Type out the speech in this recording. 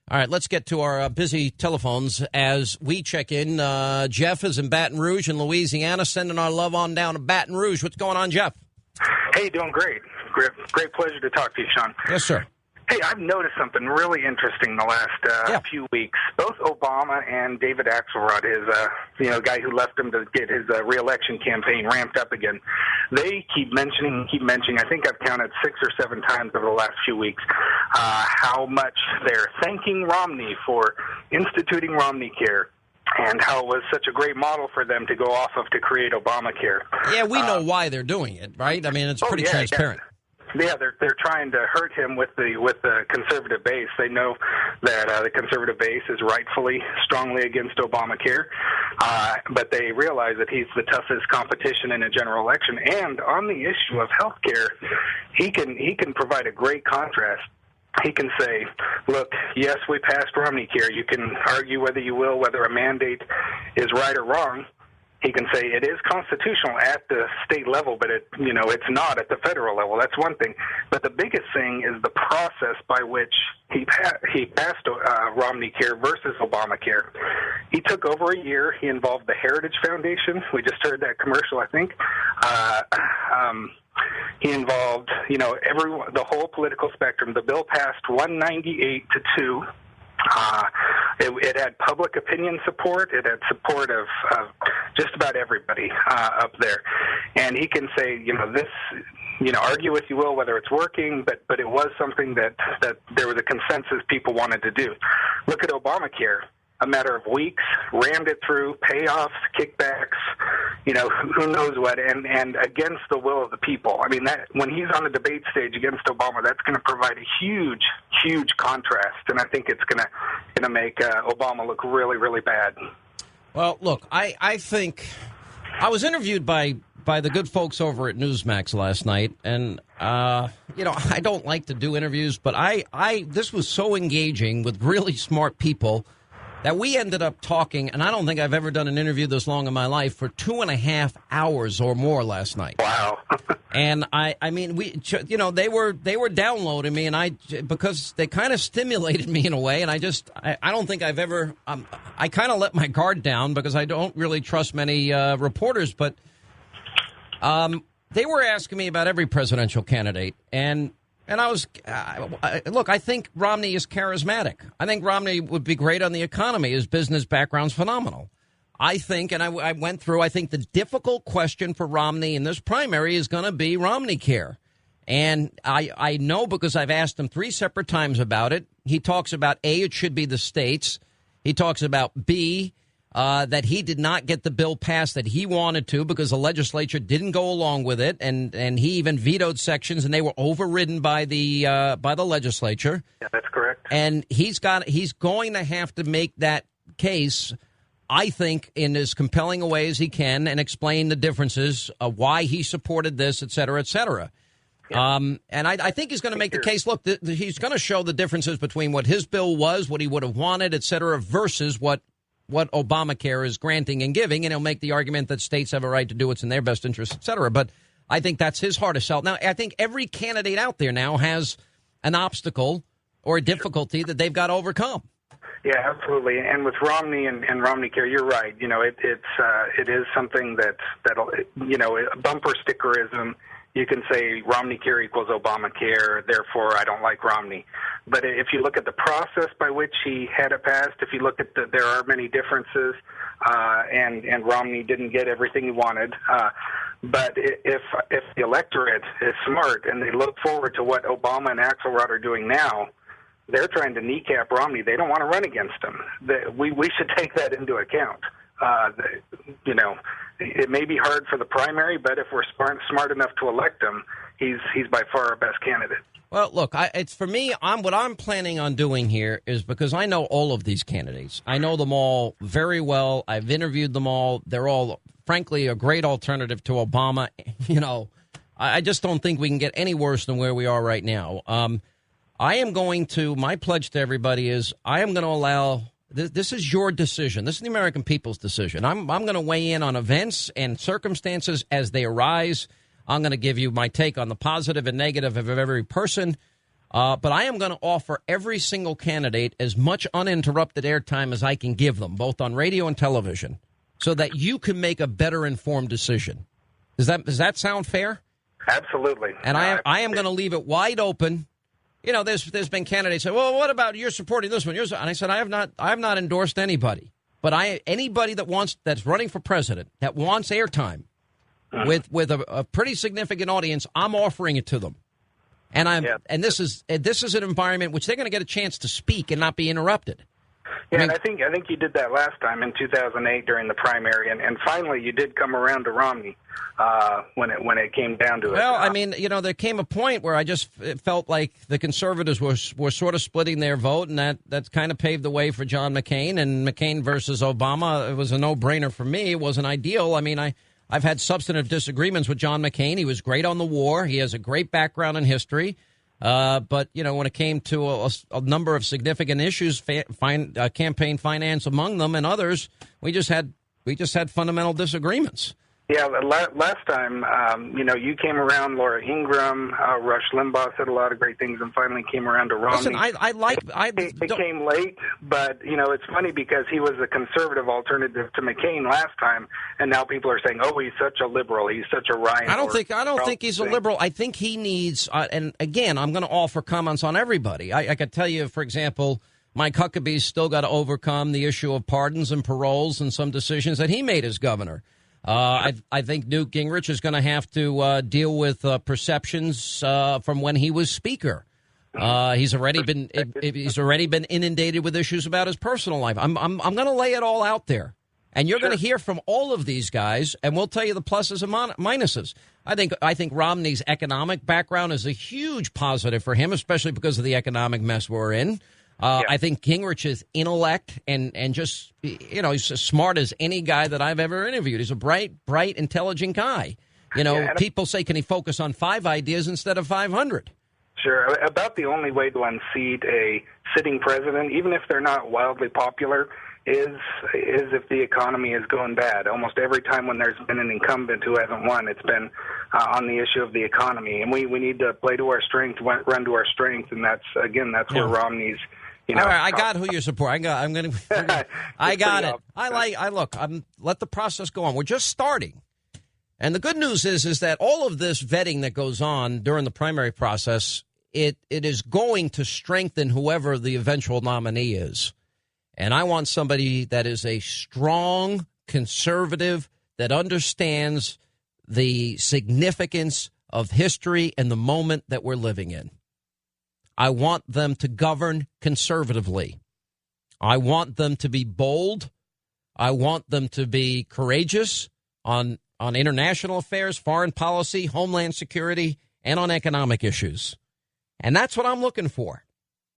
All right, let's get to our busy telephones as we check in. Jeff is in Baton Rouge in Louisiana, sending our love on down to Baton Rouge. What's going on, Jeff? Hey, doing great. Great pleasure to talk to you, Sean. Yes, sir. Hey, I've noticed something really interesting the last few weeks. Both Obama and David Axelrod, his guy who left him to get his reelection campaign ramped up again. They keep mentioning. I think I've counted 6 or 7 times over the last few weeks how much they're thanking Romney for instituting RomneyCare, and how it was such a great model for them to go off of to create Obamacare. Yeah, we know why they're doing it, right? I mean, it's pretty transparent. Yeah, they're trying to hurt him with the conservative base. They know that the conservative base is rightfully strongly against Obamacare, but they realize that he's the toughest competition in a general election. And on the issue of health care, he can provide a great contrast. He can say, look, yes, we passed RomneyCare. You can argue whether you will, whether a mandate is right or wrong. He can say it is constitutional at the state level, but it's not at the federal level. That's one thing. But the biggest thing is the process by which he passed RomneyCare versus Obamacare. He took over a year. He involved the Heritage Foundation. We just heard that commercial, I think. He involved, the whole political spectrum. The bill passed 198 to 2. It had public opinion support. It had support of just about everybody up there. And he can say, argue if you will whether it's working, but it was something that there was a consensus people wanted to do. Look at Obamacare. A matter of weeks, rammed it through, payoffs, kickbacks, who knows what, and against the will of the people. I mean, that when he's on the debate stage against Obama, that's going to provide a huge, huge contrast, and I think it's going to make Obama look really, really bad. Well, look, I think I was interviewed by the good folks over at Newsmax last night, and I don't like to do interviews, but this was so engaging with really smart people that we ended up talking, and I don't think I've ever done an interview this long in my life, for 2.5 hours or more last night. Wow. And I mean, they were downloading me, and because they kind of stimulated me in a way, and I don't think I've ever, I kind of let my guard down because I don't really trust many reporters, but they were asking me about every presidential candidate, and I was, look, I think Romney is charismatic. I think Romney would be great on the economy. His business background's phenomenal. I think, and I went through, I think the difficult question for Romney in this primary is going to be RomneyCare. And I know because I've asked him 3 separate times about it. He talks about, A, it should be the states. He talks about, B, that he did not get the bill passed that he wanted to because the legislature didn't go along with it, and he even vetoed sections, and they were overridden by the legislature. Yeah, that's correct. And he's going to have to make that case, I think, in as compelling a way as he can, and explain the differences of why he supported this, et cetera, et cetera. Yeah. And I think he's going to make the case. Look, he's going to show the differences between what his bill was, what he would have wanted, et cetera, versus what Obamacare is granting and giving, and he'll make the argument that states have a right to do what's in their best interest, et cetera. But I think that's his hardest sell. Now, I think every candidate out there now has an obstacle or a difficulty that they've got to overcome. Yeah, absolutely. And with Romney and RomneyCare, you're right. It is something that'll bumper stickerism. You can say RomneyCare equals Obamacare, therefore I don't like Romney. But if you look at the process by which he had it passed, if you look at there are many differences, and Romney didn't get everything he wanted. But if the electorate is smart and they look forward to what Obama and Axelrod are doing now, they're trying to kneecap Romney. They don't want to run against him. We should take that into account. It may be hard for the primary, but if we're smart enough to elect him, he's by far our best candidate. Well, look, it's for me. What I'm planning on doing here is because I know all of these candidates. I know them all very well. I've interviewed them all. They're all, frankly, a great alternative to Obama. I just don't think we can get any worse than where we are right now. My pledge to everybody is I am going to allow. This is your decision. This is the American people's decision. I'm going to weigh in on events and circumstances as they arise. I'm going to give you my take on the positive and negative of every person. But I am going to offer every single candidate as much uninterrupted airtime as I can give them, both on radio and television, so that you can make a better informed decision. Does that sound fair? Absolutely. And I am going to leave it wide open. You know, there's been candidates say, well, what about you're supporting this one? And I said, I have not endorsed anybody. But anybody that's running for president that wants airtime with a pretty significant audience, I'm offering it to them. And this is an environment which they're going to get a chance to speak and not be interrupted. Yeah, and I think you did that last time in 2008 during the primary, and finally you did come around to Romney when it came down to it. Well, I mean, you know, there came a point where I just felt like the conservatives were sort of splitting their vote, and that's kind of paved the way for John McCain. And McCain versus Obama, it was a no-brainer for me. It wasn't ideal. I mean, I've had substantive disagreements with John McCain. He was great on the war. He has a great background in history. But, you know, when it came to a number of significant issues, campaign finance among them and others, we just had fundamental disagreements. Yeah, last time, you know, you came around, Laura Ingraham, Rush Limbaugh said a lot of great things, and finally came around to Romney. Listen, It came late, but, you know, it's funny because he was a conservative alternative to McCain last time, and now people are saying, oh, he's such a liberal, he's such a Ryan. I don't think he's a liberal. I think he needs, and again, I'm going to offer comments on everybody. I could tell you, for example, Mike Huckabee's still got to overcome the issue of pardons and paroles and some decisions that he made as governor. I think Newt Gingrich is going to have to deal with perceptions from when he was speaker. He's already been inundated with issues about his personal life. I'm going to lay it all out there, and you're going to hear from all of these guys, and we'll tell you the pluses and minuses. I think Romney's economic background is a huge positive for him, especially because of the economic mess we're in. I think Gingrich's intellect and just, you know, he's as smart as any guy that I've ever interviewed. He's a bright, intelligent guy. You know, people say, can he focus on 5 ideas instead of 500? Sure. About the only way to unseat a sitting president, even if they're not wildly popular, is if the economy is going bad. Almost every time when there's been an incumbent who hasn't won, it's been on the issue of the economy. And we need to play to our strength, run to our strength, and that's where Romney's. You know, all right, I got who you support. I got it. Let the process go on. We're just starting. And the good news is that all of this vetting that goes on during the primary process, it is going to strengthen whoever the eventual nominee is. And I want somebody that is a strong conservative that understands the significance of history and the moment that we're living in. I want them to govern conservatively. I want them to be bold. I want them to be courageous on international affairs, foreign policy, homeland security, and on economic issues. And that's what I'm looking for.